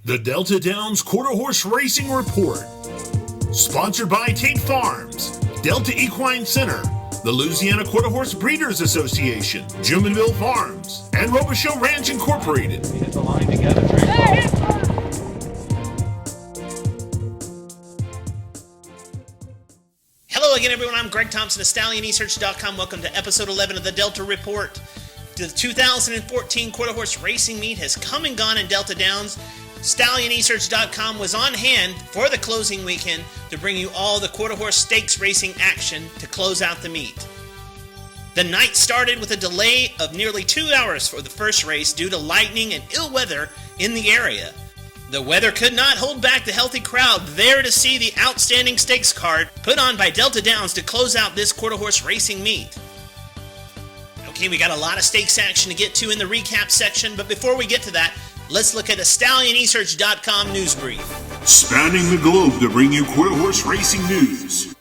The Delta Downs Quarter Horse Racing Report. Sponsored by Tate Farms, Delta Equine Center, the Louisiana Quarter Horse Breeders Association, Juvenile Farms, and Robicheaux Ranch Incorporated. Hit the line together. Hello again, everyone. I'm Greg Thompson of StallionResearch.com. Welcome to episode 11 of the Delta Report. The 2014 Quarter Horse Racing Meet has come and gone in Delta Downs. StallionResearch.com was on hand for the closing weekend to bring you all the Quarter Horse Stakes racing action to close out the meet. The night started with a delay of nearly 2 hours for the first race due to lightning and ill weather in the area. The weather could not hold back the healthy crowd there to see the outstanding stakes card put on by Delta Downs to close out this Quarter Horse Racing Meet. Okay, we got a lot of stakes action to get to in the recap section, but before we get to that, let's look at a StallionResearch.com news brief. Spanning the globe to bring you Quarter Horse Racing news.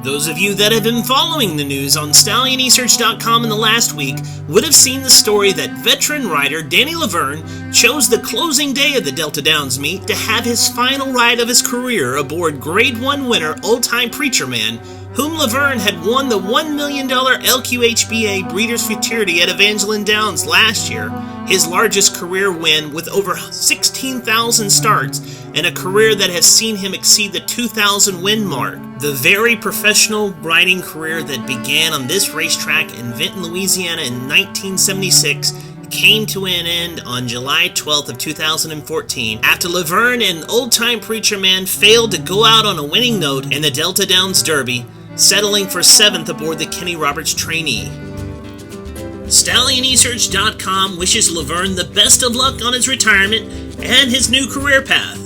Those of you that have been following the news on StallionResearch.com in the last week would have seen the story that veteran rider Danny Lavergne chose the closing day of the Delta Downs meet to have his final ride of his career aboard Grade 1 winner Old Time Preacher Man, whom Lavergne had won the $1 million LQHBA Breeders' Futurity at Evangeline Downs last year, his largest career win with over 16,000 starts and a career that has seen him exceed the 2,000 win mark. The very professional riding career that began on this racetrack in Vinton, Louisiana in 1976 came to an end on July 12th of 2014 after Lavergne and Old Time Preacher Man failed to go out on a winning note in the Delta Downs Derby, settling for 7th aboard the Kenny Roberts trainee. StallionResearch.com wishes Lavergne the best of luck on his retirement and his new career path.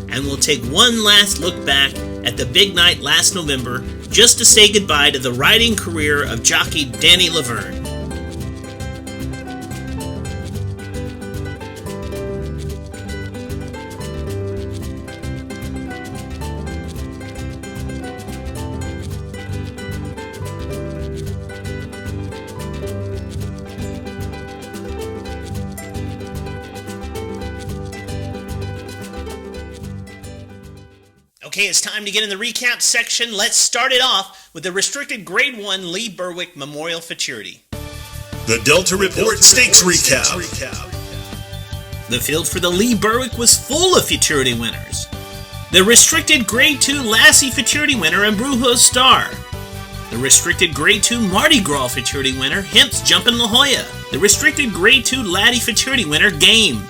And we'll take one last look back at the big night last November just to say goodbye to the riding career of Jockey Danny Lavergne. Okay, it's time to get in the recap section. Let's start it off with the restricted Grade 1 Lee Berwick Memorial Futurity. The Delta Report Stakes Recap. The field for the Lee Berwick was full of Futurity winners. The restricted Grade 2 Lassie Futurity winner and Brujo's Star. The restricted Grade 2 Mardi Gras Futurity winner Hemp's Jumpin' La Jolla. The restricted Grade 2 Laddie Futurity winner Game.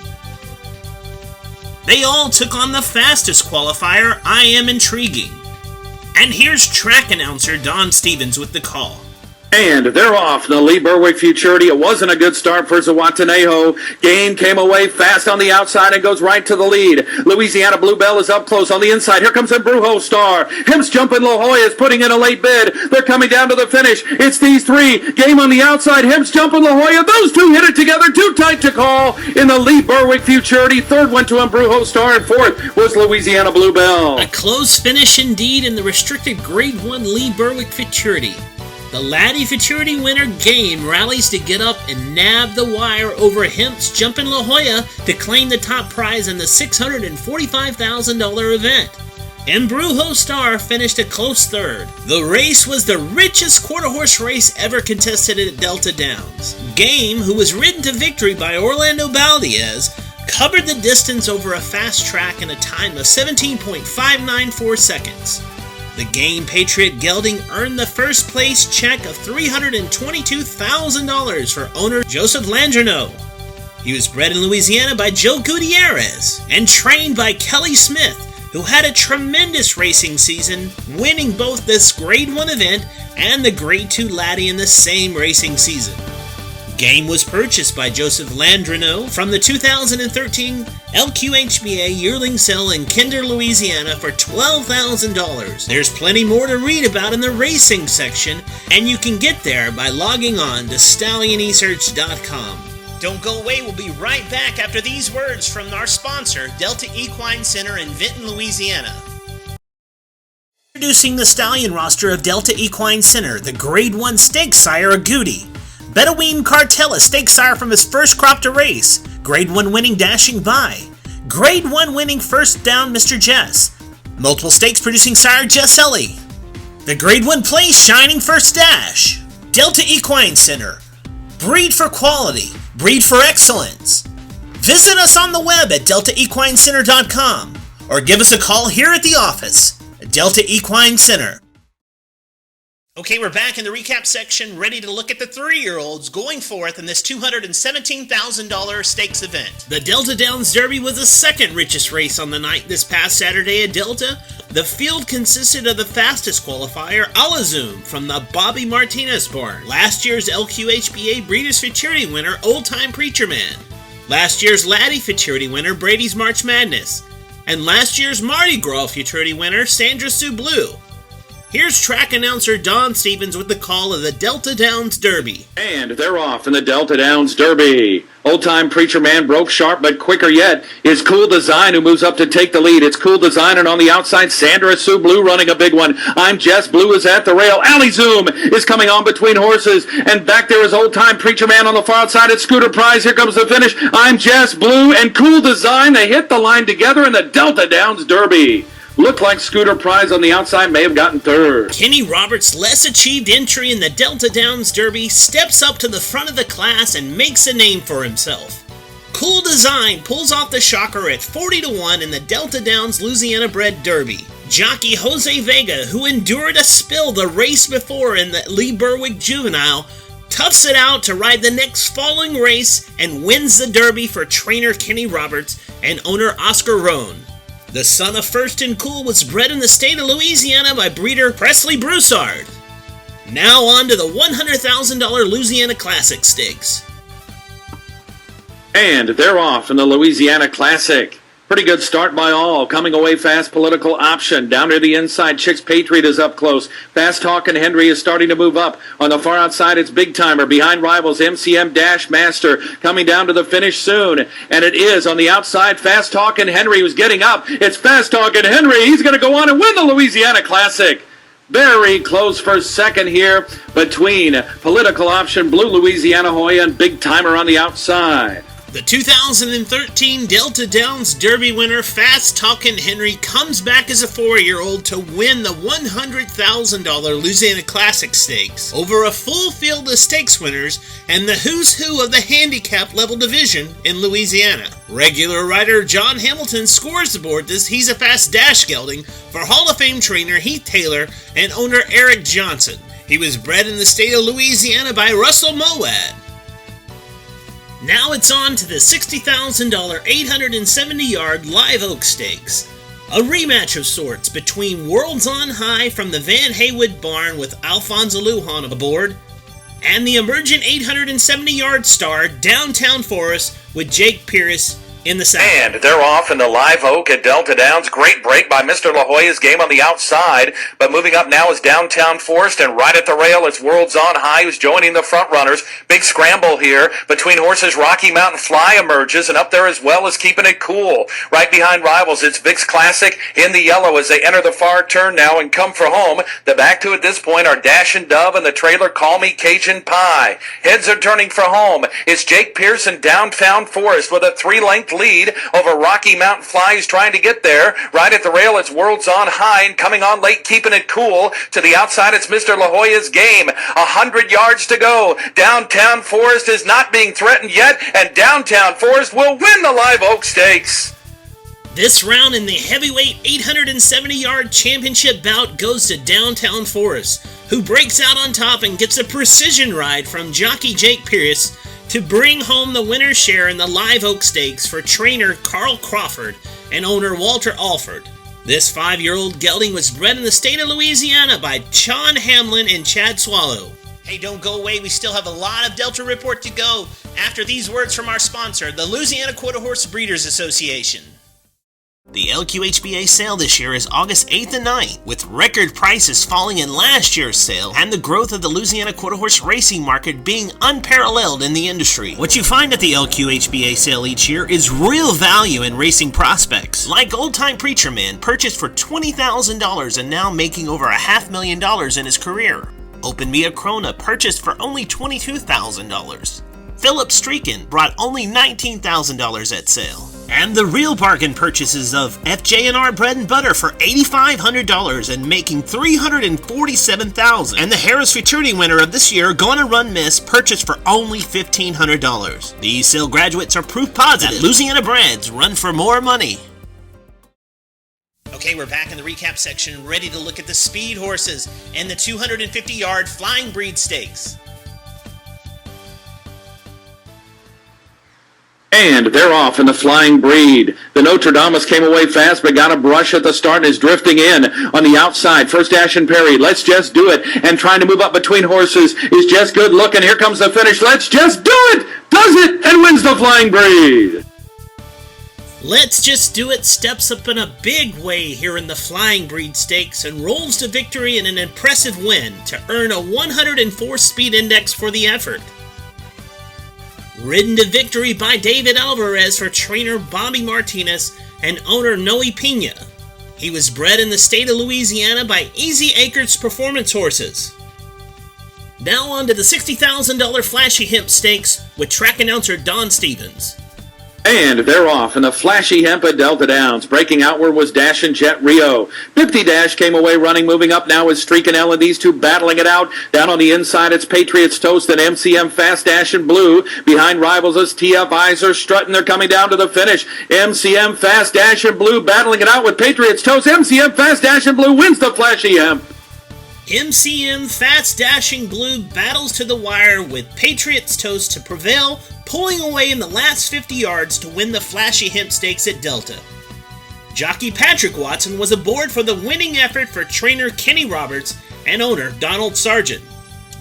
They all took on the fastest qualifier, I Am Intriguing. And here's track announcer Don Stevens with the call. And they're off. The Lee Berwick Futurity. It wasn't a good start for Zawatenejo. Game came away fast on the outside and goes right to the lead. Louisiana Bluebell is up close on the inside. Here comes a Brujo's Star. Hemp's Jumpin' La Jolla is putting in a late bid. They're coming down to the finish. It's these three. Game on the outside. Hemp's Jumpin' La Jolla. Those two hit it together. Too tight to call in the Lee Berwick Futurity. Third went to Brujo's Star, and fourth was Louisiana Bluebell. A close finish indeed in the restricted Grade 1 Lee Berwick Futurity. The Laddie Futurity winner Game rallies to get up and nab the wire over Hemp's Jumpin' La Jolla to claim the top prize in the $645,000 event. And Brujo's Star finished a close third. The race was the richest quarter horse race ever contested at Delta Downs. Game, who was ridden to victory by Orlando Valdez, covered the distance over a fast track in a time of 17.594 seconds. The Game Patriot gelding earned the first place check of $322,000 for owner Joseph Landreneau. He was bred in Louisiana by Joe Gutierrez and trained by Kelly Smith, who had a tremendous racing season, winning both this Grade 1 event and the Grade 2 Laddie in the same racing season. Game was purchased by Joseph Landreneau from the 2013 LQHBA yearling sale in Kinder, Louisiana for $12,000. There's plenty more to read about in the racing section, and you can get there by logging on to StallionResearch.com. Don't go away, we'll be right back after these words from our sponsor, Delta Equine Center in Vinton, Louisiana. Introducing the stallion roster of Delta Equine Center, the Grade 1 Stakes sire Agouti. Bedouin Cartel, a stake sire from his first crop to race. Grade 1 winning Dashing By. Grade 1 winning First Down Mr. Jess. Multiple stakes producing sire Jess Ellie. The Grade 1 place Shining First Dash. Delta Equine Center. Breed for quality. Breed for excellence. Visit us on the web at deltaequinecenter.com or give us a call here at the office at Delta Equine Center. Okay, we're back in the recap section, ready to look at the 3-year-olds going forth in this $217,000 stakes event. The Delta Downs Derby was the second richest race on the night this past Saturday at Delta. The field consisted of the fastest qualifier, Alazoom, from the Bobby Martinez barn. Last year's LQHBA Breeders' Futurity winner, Old Time Preacher Man. Last year's Laddie Futurity winner, Brady's March Madness. And last year's Mardi Gras Futurity winner, Sandra Sue Blue. Here's track announcer Don Stevens with the call of the Delta Downs Derby. And they're off in the Delta Downs Derby. Old-time Preacher Man broke sharp, but quicker yet is Cool Design, who moves up to take the lead. It's Cool Design, and on the outside, Sandra Sue Blue running a big one. I'm Jess Blue is at the rail. Alley Zoom is coming on between horses, and back there is Old-time Preacher Man on the far outside. It's Scooter Prize. Here comes the finish. I'm Jess Blue and Cool Design. They hit the line together in the Delta Downs Derby. Looked like Scooter Prize on the outside may have gotten third. Kenny Roberts' less achieved entry in the Delta Downs Derby steps up to the front of the class and makes a name for himself. Cool Design pulls off the shocker at 40-1 in the Delta Downs Louisiana Bred Derby. Jockey Jose Vega, who endured a spill the race before in the Lee Berwick Juvenile, toughs it out to ride the next following race and wins the Derby for trainer Kenny Roberts and owner Oscar Rohn. The son of First and Cool was bred in the state of Louisiana by breeder Presley Broussard. Now on to the $100,000 Louisiana Classic Stakes. And they're off in the Louisiana Classic. Pretty good start by all. Coming away fast, Political Option. Down to the inside, Chicks Patriot is up close. Fast Talkin' Henry is starting to move up. On the far outside, it's Big Timer. Behind rivals, MCM Dash Master coming down to the finish soon. And it is on the outside, Fast Talkin' Henry who's getting up. It's Fast Talkin' Henry. He's going to go on and win the Louisiana Classic. Very close for second here between Political Option, Blue Louisiana Hoya, and Big Timer on the outside. The 2013 Delta Downs Derby winner Fast Talkin' Henry comes back as a 4-year-old to win the $100,000 Louisiana Classic Stakes over a full field of stakes winners and the who's who of the handicap level division in Louisiana. Regular rider John Hamilton scores aboard this He's a Fast Dash gelding for Hall of Fame trainer Heath Taylor and owner Eric Johnson. He was bred in the state of Louisiana by Russell Mowad. Now it's on to the $60,000 870-yard Live Oak Stakes. A rematch of sorts between Worlds on High from the Van Haywood barn with Alfonso Lujan aboard and the emergent 870-yard star Downtown Forest with Jake Pierce in the saddle. And they're off in the Live Oak at Delta Downs. Great break by Mr. La Jolla's game on the outside. But moving up now is Downtown Forest, and right at the rail it's Worlds on High, who's joining the front runners. Big scramble here between horses. Rocky Mountain Fly emerges, and up there as well as Keeping It Cool. Right behind rivals, it's Vic's Classic in the yellow as they enter the far turn now and come for home. The back two at this point are Dash and Dove and the trailer Call Me Cajun Pie. Heads are turning for home. It's Jake Pierce and Downtown Forest with a 3-length lead over Rocky Mountain Fly, who's trying to get there. Right at the rail, it's Worlds on High, and coming on late, Keeping It Cool. To the outside, it's Mr. La Jolla's game. 100 yards to go. Downtown Forest is not being threatened yet, and Downtown Forest will win the Live Oak Stakes. This round in the heavyweight 870-yard championship bout goes to Downtown Forest, who breaks out on top and gets a precision ride from jockey Jake Pierce to bring home the winner's share in the Live Oak Stakes for trainer Carl Crawford and owner Walter Alford. This 5-year-old gelding was bred in the state of Louisiana by Sean Hamlin and Chad Swallow. Hey, don't go away. We still have a lot of Delta Report to go after these words from our sponsor, the Louisiana Quarter Horse Breeders Association. The LQHBA sale this year is August 8th and 9th, with record prices falling in last year's sale and the growth of the Louisiana quarter horse racing market being unparalleled in the industry. What you find at the LQHBA sale each year is real value in racing prospects, like Old Time Preacher Man, purchased for $20,000 and now making over $500,000 in his career. Open Via Krona purchased for only $22,000. Philip Streakin brought only $19,000 at sale. And the real bargain purchases of FJ&R Bread and Butter for $8,500 and making $347,000. And the Harris Futurity winner of this year, Gonna Run Miss, purchased for only $1,500. These sale graduates are proof positive that Louisiana Breads run for more money. Okay, we're back in the recap section, ready to look at the speed horses and the 250-yard Flying Breed Stakes. And they're off in the Flying Breed. The Notre Dame came away fast, but got a brush at the start and is drifting in on the outside. First Dash and Perry, Let's Just Do It. And trying to move up between horses is Just Good Looking. Here comes the finish. Let's Just Do It! Does it and wins the Flying Breed. Let's Just Do It steps up in a big way here in the Flying Breed Stakes and rolls to victory in an impressive win to earn a 104 speed index for the effort. Ridden to victory by David Alvarez for trainer Bobby Martinez and owner Noe Pina. He was bred in the state of Louisiana by Easy Acres Performance Horses. Now on to the $60,000 Flashy Hemp Stakes with track announcer Don Stevens. And they're off in the Flashy Hemp at Delta Downs. Breaking outward was Dash and Jet Rio. 50 Dash came away running. Moving up now is Streak and Ellen. These two battling it out. Down on the inside, it's Patriots Toast and MCM Fast Dash and Blue. Behind rivals is TF Iser strutting. They're coming down to the finish. MCM Fast Dash and Blue battling it out with Patriots Toast. MCM Fast Dash and Blue wins the Flashy Hemp. MCM Fast Dashing Blue battles to the wire with Patriots Toast to prevail, pulling away in the last 50 yards to win the Flashy Hemp Stakes at Delta. Jockey Patrick Watson was aboard for the winning effort for trainer Kenny Roberts and owner Donald Sargent.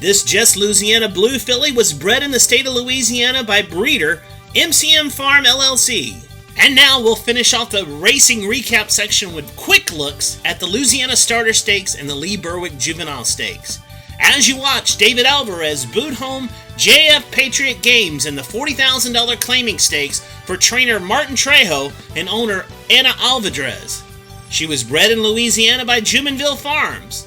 This Just Louisiana Blue filly was bred in the state of Louisiana by breeder MCM Farm LLC. And now we'll finish off the racing recap section with quick looks at the Louisiana Starter Stakes and the Lee Berwick Juvenile Stakes. As you watch David Alvarez boot home JF Patriot Games in the $40,000 claiming stakes for trainer Martin Trejo and owner Anna Alvarez. She was bred in Louisiana by Juvenile Farms.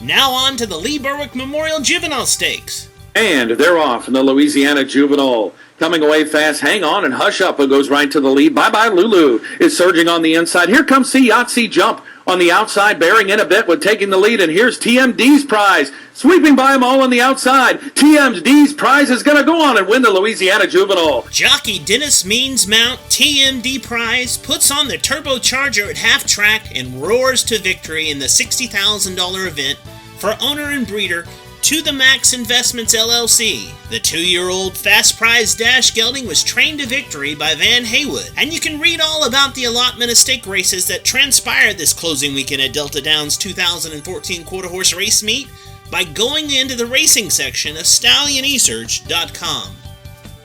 Now on to the Lee Berwick Memorial Juvenile Stakes. And they're off in the Louisiana Juvenile. Coming away fast, Hang On and Hush Up, who goes right to the lead. Bye Bye Lulu is surging on the inside. Here comes See Yahtzee Jump on the outside, bearing in a bit with taking the lead. And here's TMD's Prize, sweeping by them all on the outside. TMD's Prize is going to go on and win the Louisiana Juvenile. Jockey Dennis Means Mount TMD Prize puts on the turbocharger at half track and roars to victory in the $60,000 event for owner and breeder To the Max Investments LLC. The 2-year-old Fast Prize Dash gelding was trained to victory by Van Haywood, and you can read all about the allotment of stake races that transpired this closing weekend at Delta Downs 2014 Quarter Horse Race Meet by going into the racing section of StallionEsearch.com.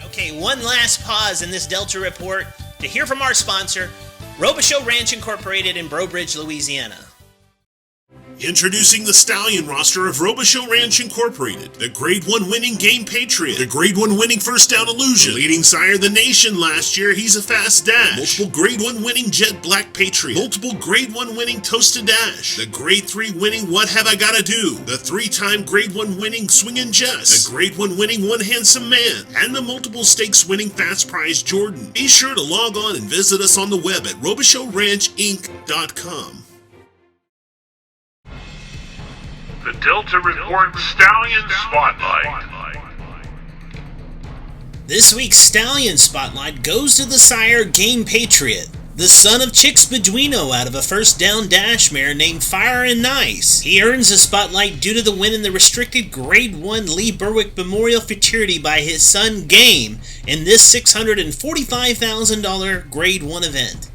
Okay, one last pause in this Delta report to hear from our sponsor, Robicheaux Ranch Incorporated in Breaux Bridge, Louisiana. Introducing the Stallion roster of Robicheaux Ranch Incorporated, the Grade 1 winning Game Patriot, the Grade 1 winning First Down Illusion, the leading sire of the nation last year, he's a Fast Dash, multiple Grade 1 winning Jet Black Patriot, multiple Grade 1 winning Toasted Dash, the Grade 3 winning What Have I Gotta Do, the 3-time Grade 1 winning Swingin' Jess, the Grade 1 winning One Handsome Man, and the multiple stakes winning Fast Prize Jordan. Be sure to log on and visit us on the web at RobichauxRanchInc.com. The Delta Report Stallion Spotlight. This week's Stallion Spotlight goes to the sire Game Patriot, the son of Chicks Beduino out of a First Down Dash mare named Fire and Nice. He earns a spotlight due to the win in the restricted Grade 1 Lee Berwick Memorial Futurity by his son Game in this $645,000 Grade 1 event.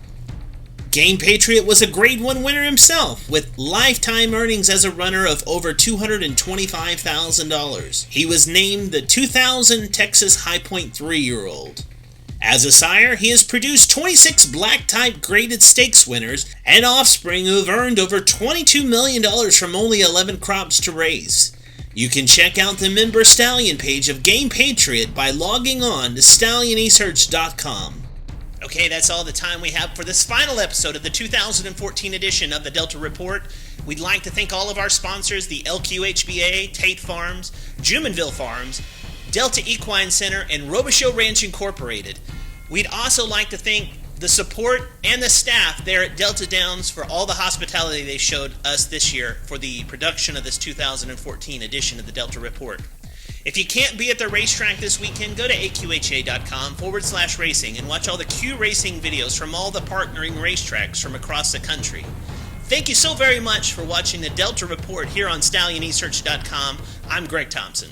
Game Patriot was a Grade 1 winner himself, with lifetime earnings as a runner of over $225,000. He was named the 2000 Texas High Point 3-year-old. As a sire, he has produced 26 black-type graded stakes winners and offspring who have earned over $22 million from only 11 crops to raise. You can check out the Member Stallion page of Game Patriot by logging on to StallionEsearch.com. Okay, that's all the time we have for this final episode of the 2014 edition of the Delta Report. We'd like to thank all of our sponsors, the LQHBA, Tate Farms, Juvenile Farms, Delta Equine Center, and Robicheaux Ranch Incorporated. We'd also like to thank the support and the staff there at Delta Downs for all the hospitality they showed us this year for the production of this 2014 edition of the Delta Report. If you can't be at the racetrack this weekend, go to AQHA.com/racing and watch all the Q Racing videos from all the partnering racetracks from across the country. Thank you so very much for watching the Delta Report here on StallionResearch.com. I'm Greg Thompson.